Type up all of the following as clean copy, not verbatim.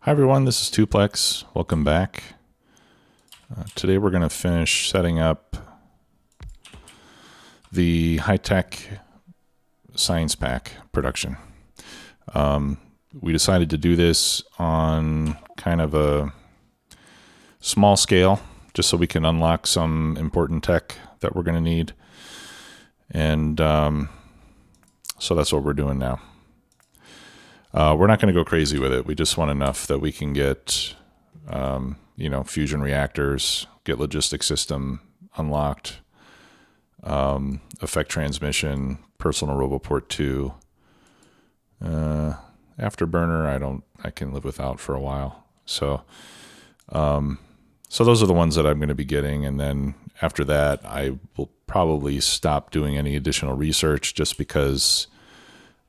Hi everyone, this is Tuplex. Welcome back. Today we're going to finish setting up the high-tech science pack production. We decided to do this on kind of a small scale, just so we can unlock some important tech that we're going to need. And so that's what we're doing now. We're not going to go crazy with it. We just want enough that we can get, fusion reactors, get logistic system unlocked, effect transmission, personal roboport 2, afterburner. I can live without for a while. So those are the ones that I'm going to be getting. And then after that, I will probably stop doing any additional research just because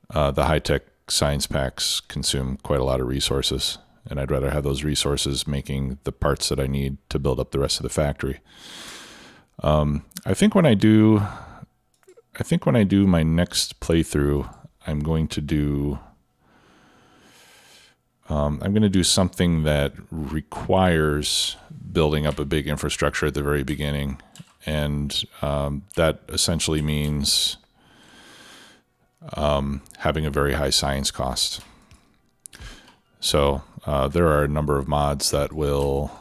the high-tech science packs consume quite a lot of resources, and I'd rather have those resources making the parts that I need to build up the rest of the factory. I think when I do my next playthrough, I'm going to do something that requires building up a big infrastructure at the very beginning, and that essentially means having a very high science cost. So there are a number of mods that will,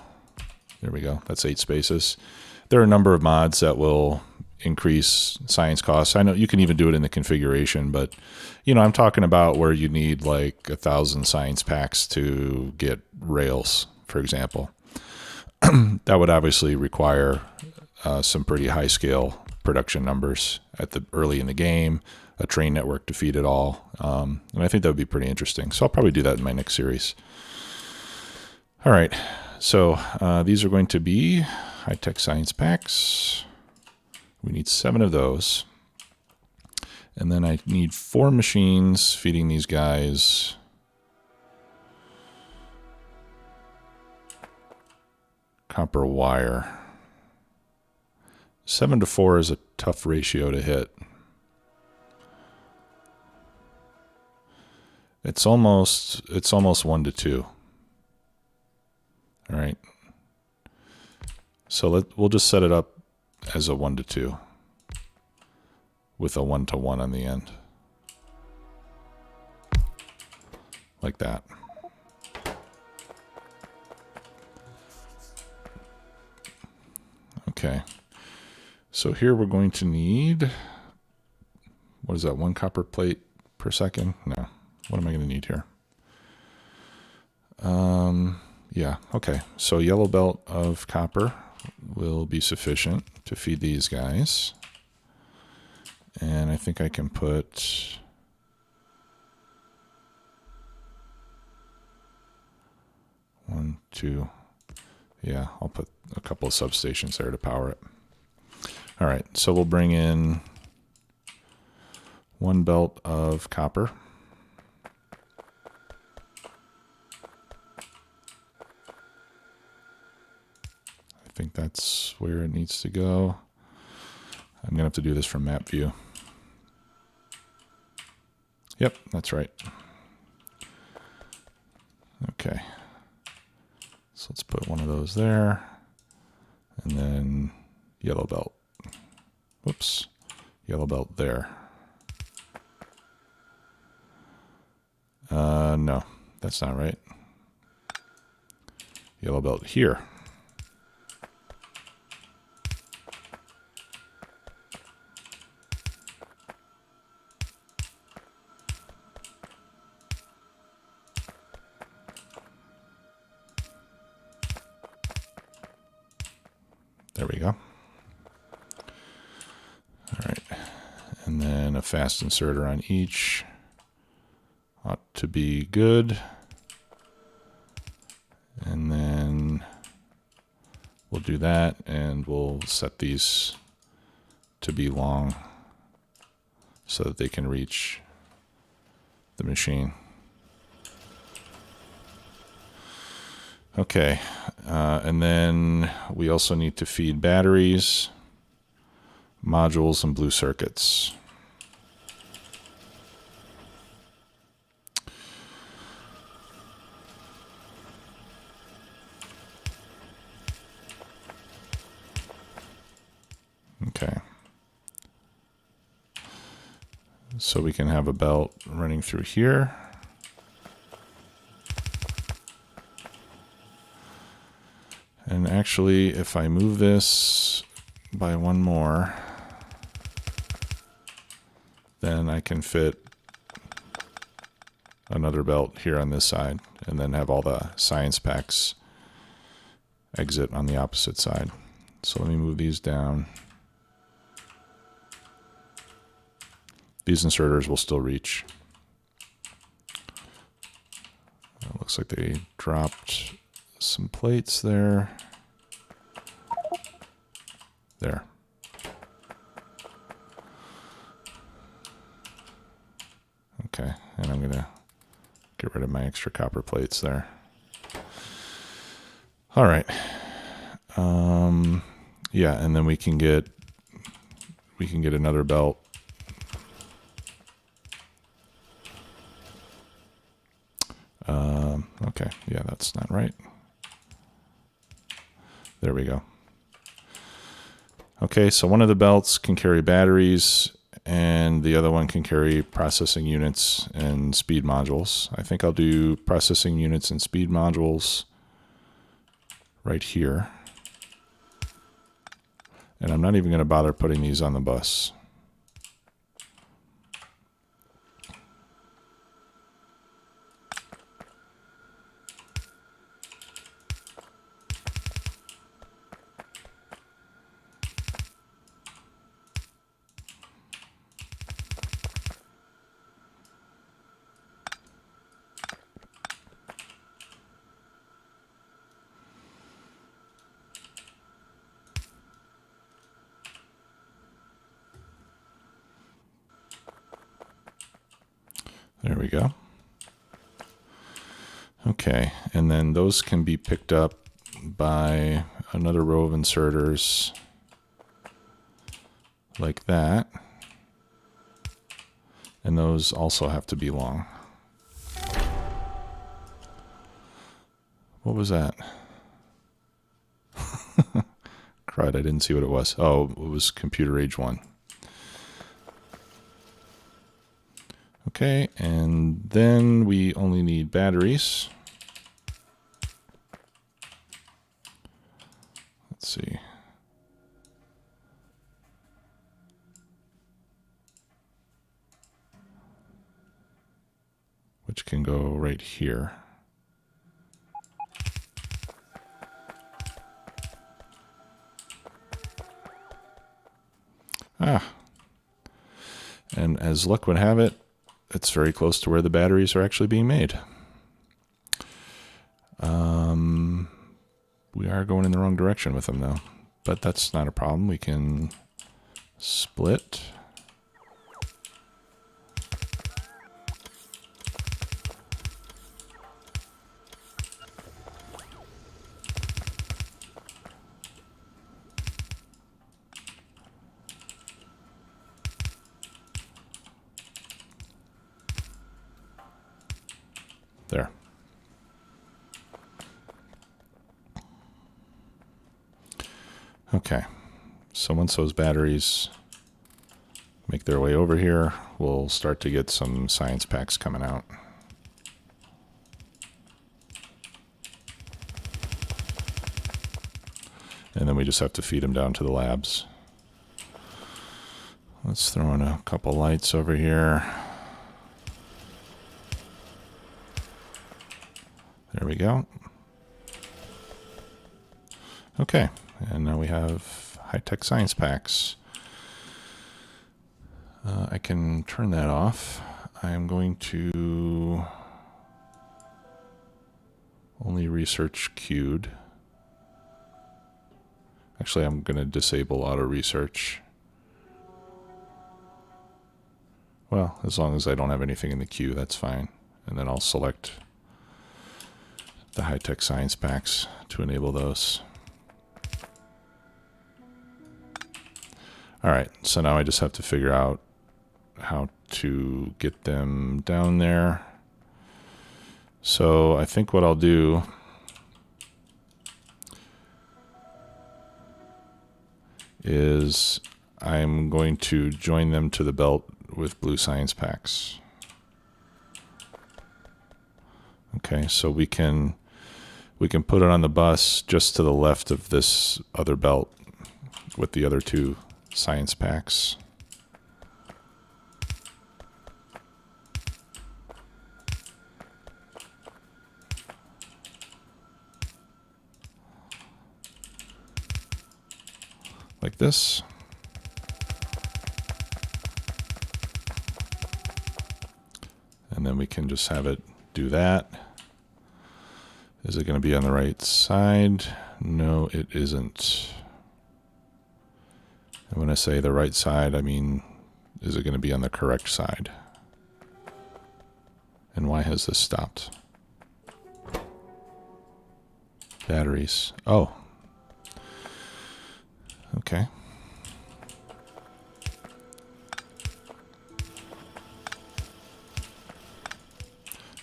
there we go, that's 8 spaces. There are a number of mods that will increase science costs. I know you can even do it in the configuration, but I'm talking about where you need like 1,000 science packs to get rails, for example. That would obviously require some pretty high scale production numbers early in the game, a train network to feed it all. And I think that would be pretty interesting. So I'll probably do that in my next series. All right. So these are going to be high-tech science packs. We need 7 of those. And then I need 4 machines feeding these guys copper wire. 7 to 4 is a tough ratio to hit. It's almost 1 to 2. All right. So we'll just set it up as a 1 to 2 with a 1 to 1 on the end. Like that. Okay. So here we're going to need, what is that, 1 copper plate per second? No. What am I going to need here? Yeah, okay. So yellow belt of copper will be sufficient to feed these guys. And I think I can put one, two. Yeah, I'll put a couple of substations there to power it. All right, so we'll bring in 1 belt of copper. I think that's where it needs to go. I'm going to have to do this from map view. Yep, that's right. Okay. So let's put 1 of those there. And then yellow belt. Whoops. Yellow belt there. No, that's not right. Yellow belt here. There we go. All right. And then a fast inserter on each. Ought to be good. And then we'll do that, and we'll set these to be long so that they can reach the machine. Okay, and then we also need to feed batteries, modules, and blue circuits. So we can have a belt running through here. And actually, if I move this by one more, then I can fit another belt here on this side, and then have all the science packs exit on the opposite side. So let me move these down. These inserters will still reach. It looks like they dropped some plates there. There. Okay, and I'm gonna get rid of my extra copper plates there. All right. Yeah, and then we can get another belt. Okay, yeah, that's not right. There we go. Okay, so one of the belts can carry batteries, and the other one can carry processing units and speed modules. I think I'll do processing units and speed modules right here. And I'm not even going to bother putting these on the bus. There we go. Okay, and then those can be picked up by another row of inserters like that. And those also have to be long. What was that? Crud, I didn't see what it was. Oh, it was computer age 1. Okay, and then we only need batteries. Let's see. Which can go right here. And as luck would have it, it's very close to where the batteries are actually being made. We are going in the wrong direction with them though, but that's not a problem. We can split. There. Okay, so once those batteries make their way over here, we'll start to get some science packs coming out. And then we just have to feed them down to the labs. Let's throw in a couple lights over here. There we go. Okay, and now we have high-tech science packs. I can turn that off. I'm going to only research queued. Actually, I'm going to disable auto research. Well, as long as I don't have anything in the queue, that's fine. And then I'll select the high-tech science packs to enable those. All right, so now I just have to figure out how to get them down there. So I think what I'll do is I'm going to join them to the belt with blue science packs. Okay, so we can put it on the bus just to the left of this other belt with the other 2 science packs. Like this. And then we can just have it do that. Is it going to be on the right side? No, it isn't. And when I say the right side, I mean, is it going to be on the correct side? And why has this stopped? Batteries. Oh. Okay.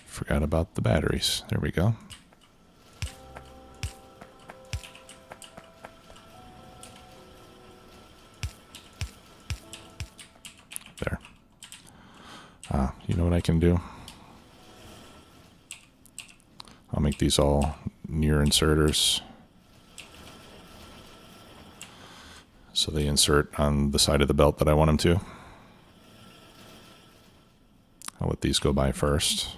Forgot about the batteries. There we go. There. You know what I can do? I'll make these all near inserters. So they insert on the side of the belt that I want them to. I'll let these go by first.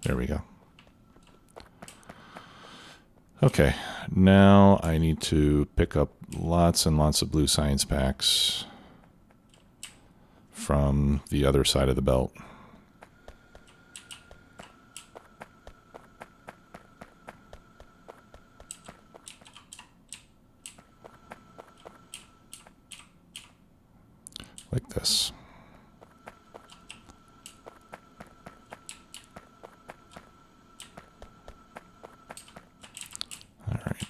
There we go. Okay, now I need to pick up lots and lots of blue science packs from the other side of the belt. Like this. All right.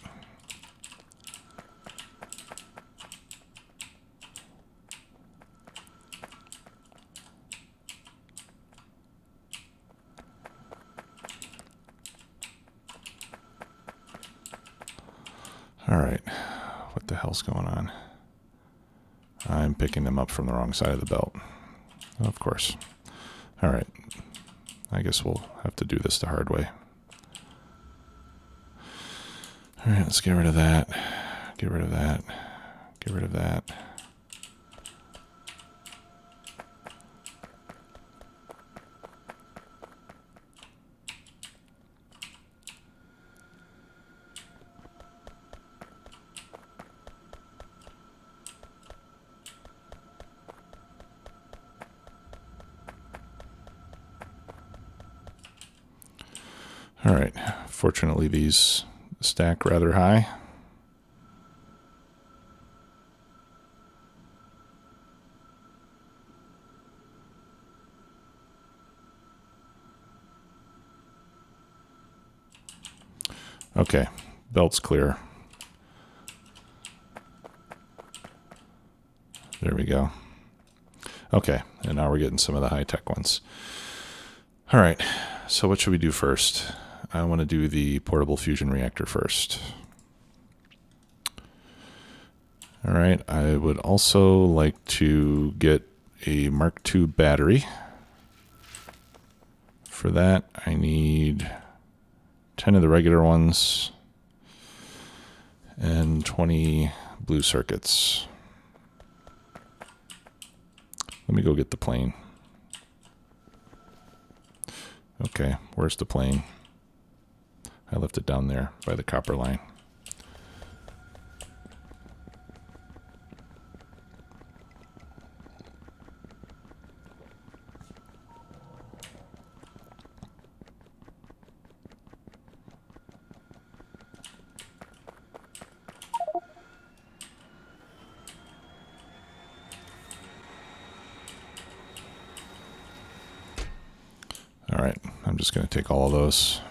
All right. What the hell's going on? I'm picking them up from the wrong side of the belt. Of course. All right. I guess we'll have to do this the hard way. All right, let's get rid of that. Get rid of that. Get rid of that. All right, fortunately these stack rather high. Okay, belt's clear. There we go. Okay, and now we're getting some of the high-tech ones. All right, so what should we do first? I want to do the portable fusion reactor first. All right, I would also like to get a Mark II battery. For that, I need 10 of the regular ones and 20 blue circuits. Let me go get the plane. Okay, where's the plane? I left it down there by the copper line. All right, I'm just going to take all of those.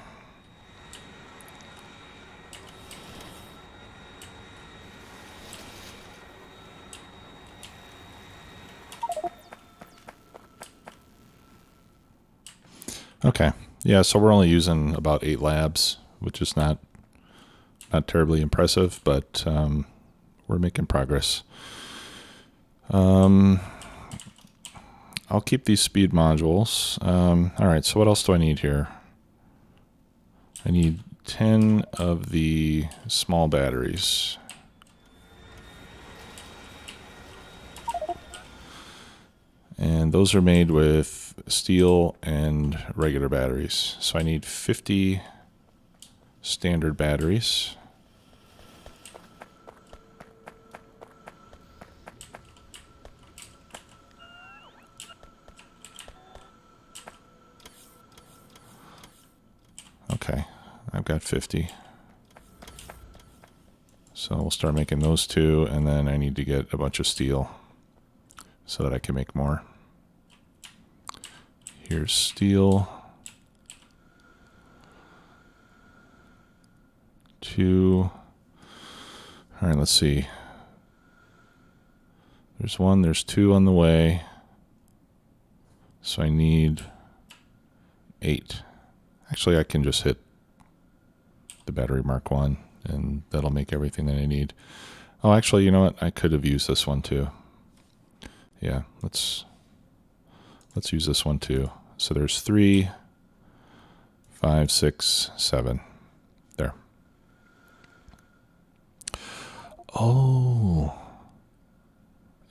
Okay, yeah, so we're only using about 8 labs, which is not not terribly impressive, but we're making progress. I'll keep these speed modules. All right, so what else do I need here? I need 10 of the small batteries. And those are made with steel and regular batteries. So I need 50 standard batteries. Okay, I've got 50. So we'll start making those two, and then I need to get a bunch of steel so that I can make more. Here's steel. 2. All right, let's see. There's 1, there's 2 on the way. So I need 8. Actually, I can just hit the battery mark 1, and that'll make everything that I need. Oh, actually, you know what? I could have used this one too. Yeah, let's use this one too. So there's 3, 5, 6, 7. There. Oh,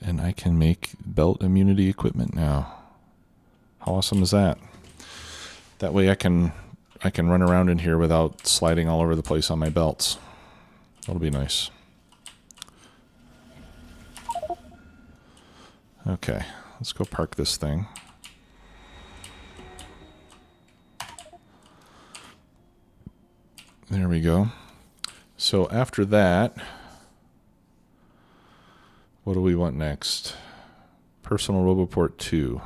and I can make belt immunity equipment now. How awesome is that? That way I can run around in here without sliding all over the place on my belts. That'll be nice. Okay, let's go park this thing. There we go. So after that, what do we want next? Personal Roboport 2.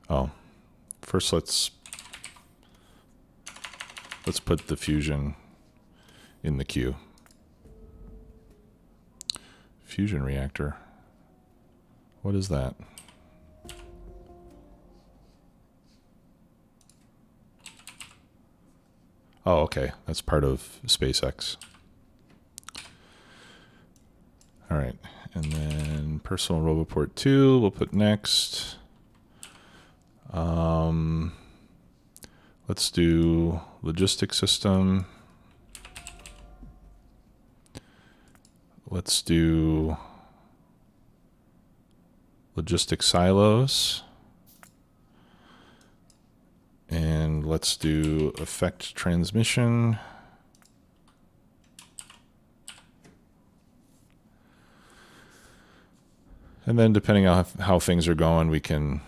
Oh, first let's put the fusion in the queue. Fusion reactor. What is that? Oh, okay. That's part of SpaceX. All right. And then Personal Roboport 2 we'll put next. Let's do logistic system. Let's do logistic silos. And let's do effect transmission. And then depending on how things are going, we can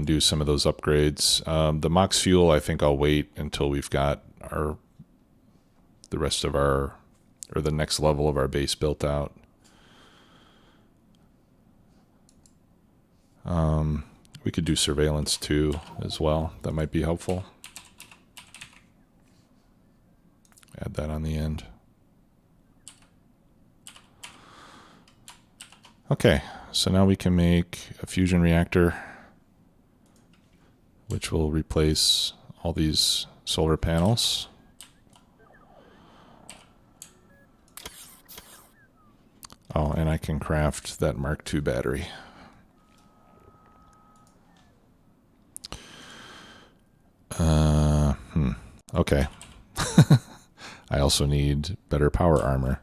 do some of those upgrades. The Mox Fuel, I think I'll wait until we've got the rest of our, or the next level of our base built out. We could do surveillance too as well. That might be helpful. Add that on the end. Okay, so now we can make a fusion reactor, which will replace all these solar panels. Oh, and I can craft that Mark II battery. Okay. I also need better power armor.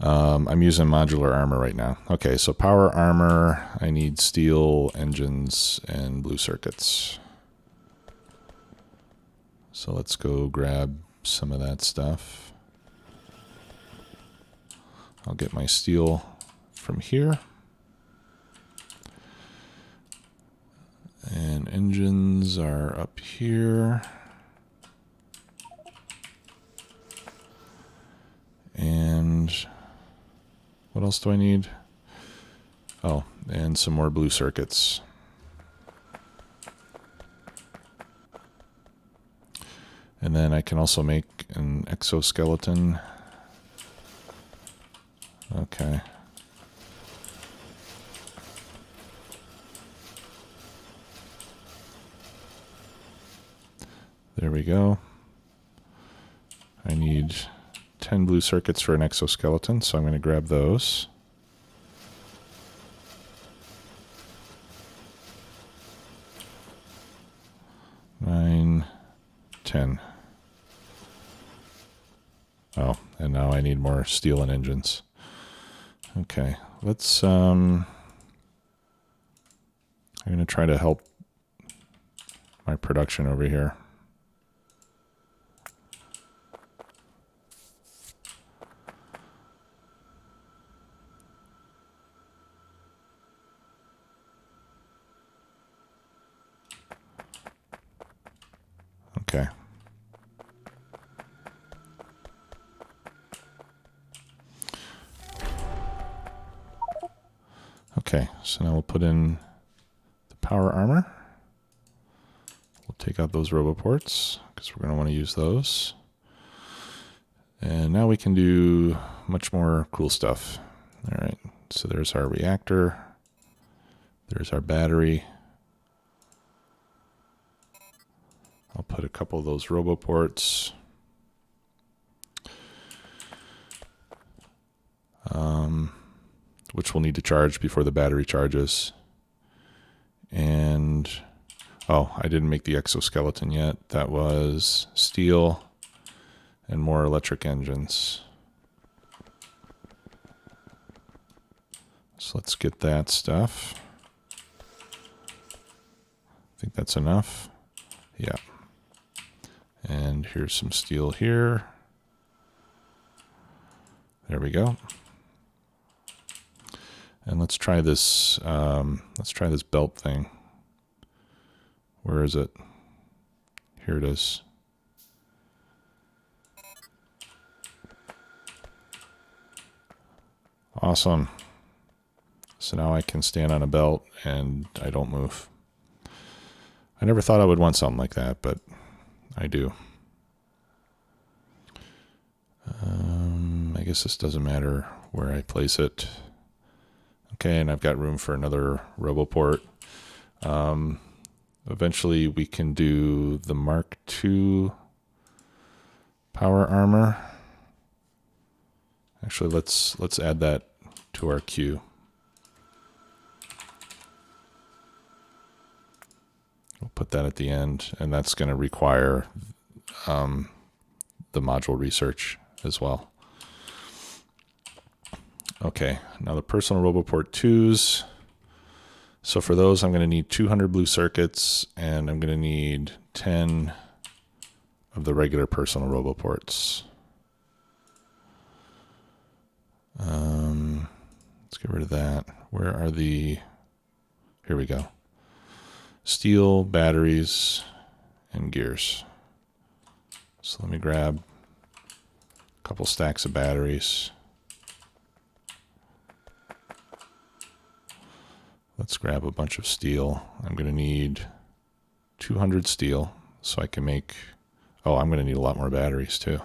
I'm using modular armor right now. Okay, so power armor, I need steel engines and blue circuits. So let's go grab some of that stuff. I'll get my steel from here. And engines are up here. And what else do I need? Oh, and some more blue circuits. And then I can also make an exoskeleton. Okay. There we go. I need 10 blue circuits for an exoskeleton, so I'm going to grab those. Nine, 10. Oh, and now I need more steel and engines. Okay, let's, I'm going to try to help my production over here. Okay. Okay, so now we'll put in the power armor. We'll take out those roboports because we're going to want to use those. And now we can do much more cool stuff. All right, so there's our reactor. There's our battery. I'll put a couple of those roboports. Which we'll need to charge before the battery charges. And, oh, I didn't make the exoskeleton yet. That was steel and more electric engines. So let's get that stuff. I think that's enough. Yeah. And here's some steel here. There we go. And let's try this belt thing. Where is it? Here it is. Awesome. So now I can stand on a belt and I don't move. I never thought I would want something like that, but I do. I guess this doesn't matter where I place it. Okay, and I've got room for another roboport. Eventually we can do the Mark II power armor. Actually, let's add that to our queue. We'll put that at the end, and that's going to require the module research as well. Okay, now the personal roboport 2s. So for those, I'm going to need 200 blue circuits, and I'm going to need 10 of the regular personal roboports. Let's get rid of that. Where are the... Here we go. Steel, batteries, and gears. So let me grab a couple stacks of batteries. Let's grab a bunch of steel. I'm going to need 200 steel so I can make... Oh, I'm going to need a lot more batteries too.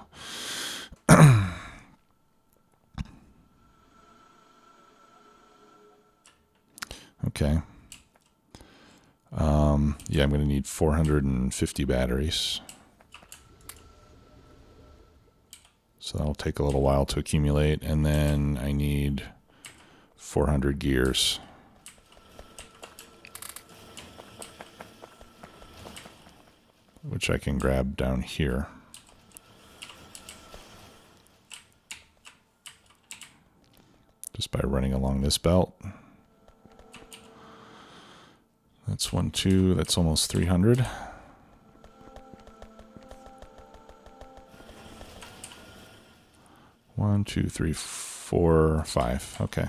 Okay. Yeah, I'm going to need 450 batteries. So that'll take a little while to accumulate. And then I need 400 gears. Which I can grab down here. Just by running along this belt. That's 1, 2, that's almost 300. One, 2, 3, 4, 5. Okay.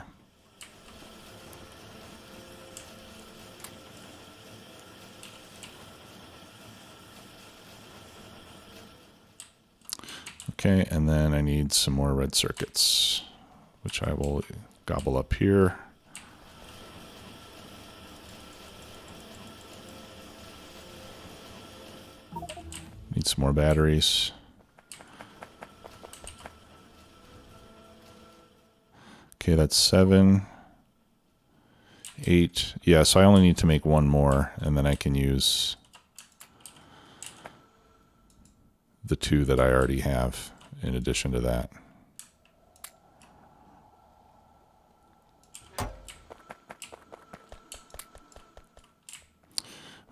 Okay, and then I need some more red circuits, which I will gobble up here. Need some more batteries. Okay, that's 7, 8. Yeah, so I only need to make one more, and then I can use the 2 that I already have in addition to that.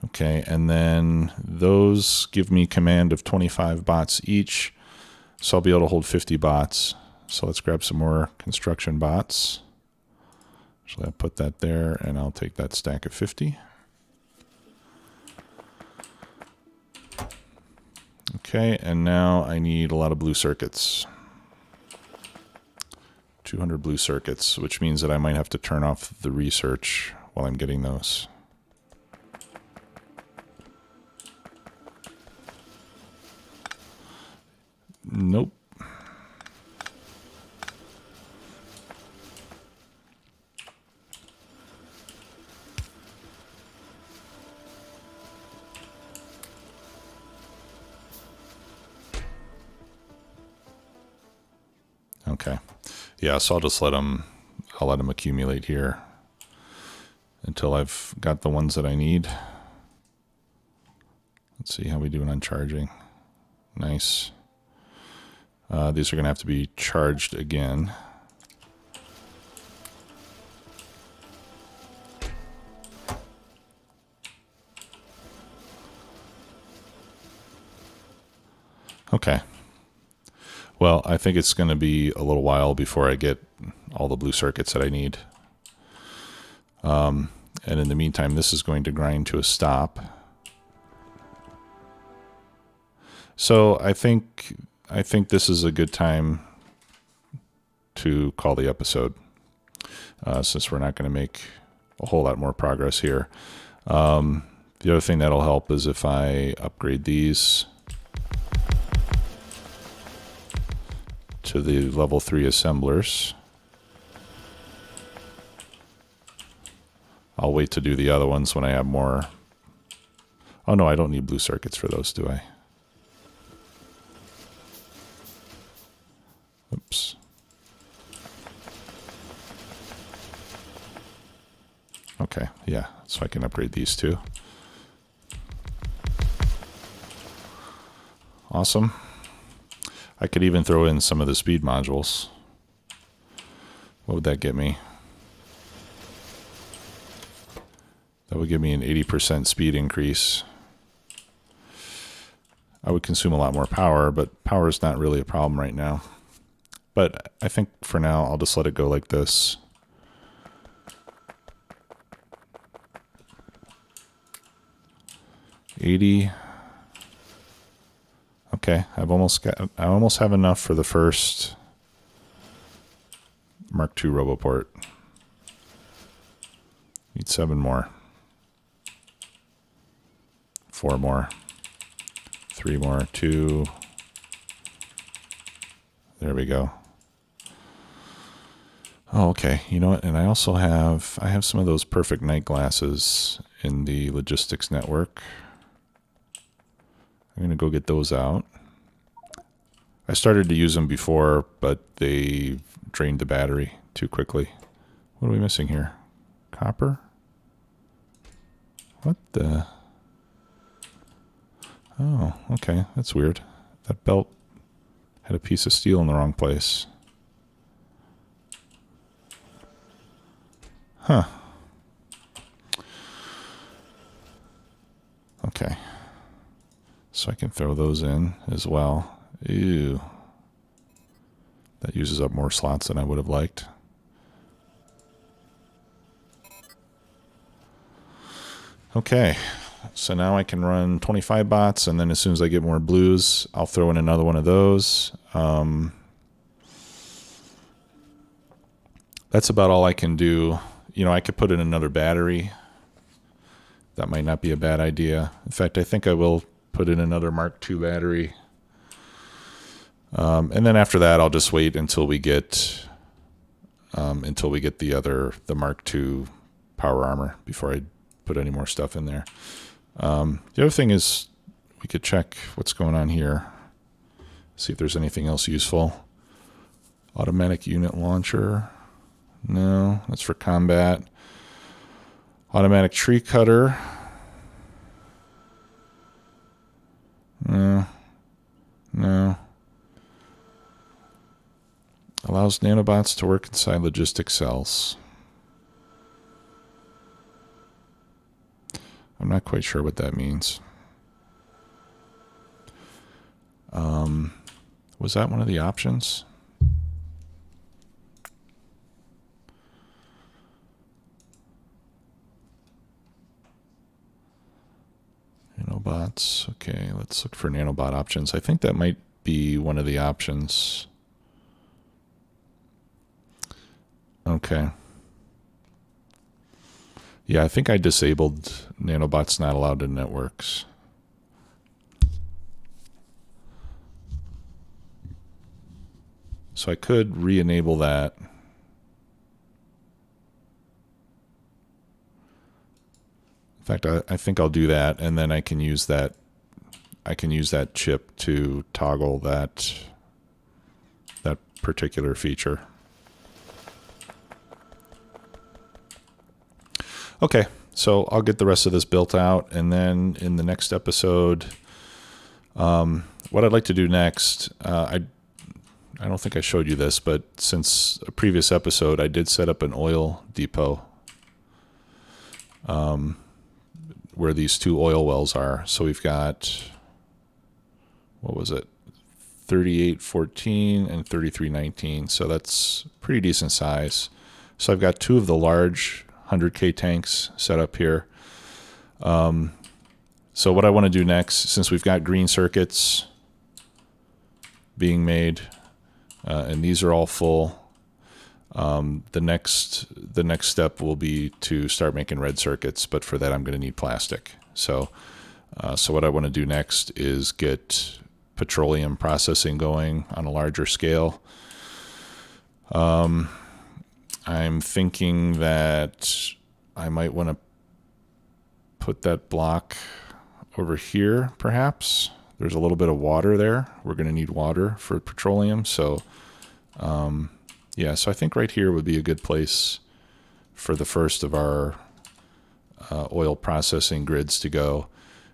Okay, and then those give me command of 25 bots each, so I'll be able to hold 50 bots. So let's grab some more construction bots. Actually, I'll put that there, and I'll take that stack of 50. Okay, and now I need a lot of blue circuits. 200 blue circuits, which means that I might have to turn off the research while I'm getting those. Nope. Okay. Yeah, so I'll just let them accumulate here until I've got the ones that I need. Let's see how we doing on charging. Nice. These are going to have to be charged again. Okay. Well, I think it's going to be a little while before I get all the blue circuits that I need. And in the meantime, this is going to grind to a stop. So I think this is a good time to call the episode, since we're not going to make a whole lot more progress here. The other thing that'll help is if I upgrade these to the level 3 assemblers. I'll wait to do the other ones when I have more. Oh no, I don't need blue circuits for those, do I? Oops. Okay, yeah, so I can upgrade these two. Awesome. I could even throw in some of the speed modules. What would that get me? That would give me an 80% speed increase. I would consume a lot more power, but power is not really a problem right now. But I think for now, I'll just let it go like this. $80. Okay, I almost have enough for the first Mark II Roboport. Need 7 more. 4 more. 3 more. 2. There we go. Oh, okay. You know what? And I also have some of those perfect night glasses in the Logistics Network. I'm going to go get those out. I started to use them before, but they drained the battery too quickly. What are we missing here? Copper? What the? Oh, okay. That's weird. That belt had a piece of steel in the wrong place. Huh. Okay. So I can throw those in as well. Ew. That uses up more slots than I would have liked. Okay. So now I can run 25 bots, and then as soon as I get more blues, I'll throw in another one of those. That's about all I can do. You know, I could put in another battery. That might not be a bad idea. In fact, I think I will put in another Mark II battery. And then after that, I'll just wait until we get the Mark II power armor before I put any more stuff in there. The other thing is we could check what's going on here. See if there's anything else useful. Automatic unit launcher. No, that's for combat. Automatic tree cutter. No. Allows nanobots to work inside logistic cells. I'm not quite sure what that means. Was that one of the options? Nanobots. Okay, let's look for nanobot options. I think that might be one of the options. Okay. Yeah, I think I disabled nanobots not allowed in networks. So I could re-enable that. In fact, I think I'll do that, and then I can use that. I can use that chip to toggle that particular feature. Okay, so I'll get the rest of this built out, and then in the next episode, what I'd like to do next, I don't think I showed you this, but since a previous episode, I did set up an oil depot where these two oil wells are. So we've got, what was it, 3814 and 3319. So that's pretty decent size. So I've got two of the large 100K tanks set up here. So what I want to do next, since we've got green circuits being made, and these are all full, the next step will be to start making red circuits, but for that I'm going to need plastic. So what I want to do next is get petroleum processing going on a larger scale. I'm thinking that I might want to put that block over here, perhaps. There's a little bit of water there. We're going to need water for petroleum. So, yeah, so I think right here would be a good place for the first of our oil processing grids to go.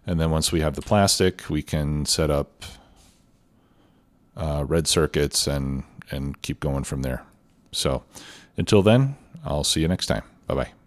And then once we have the plastic, we can set up red circuits and keep going from there. So until then, I'll see you next time. Bye-bye.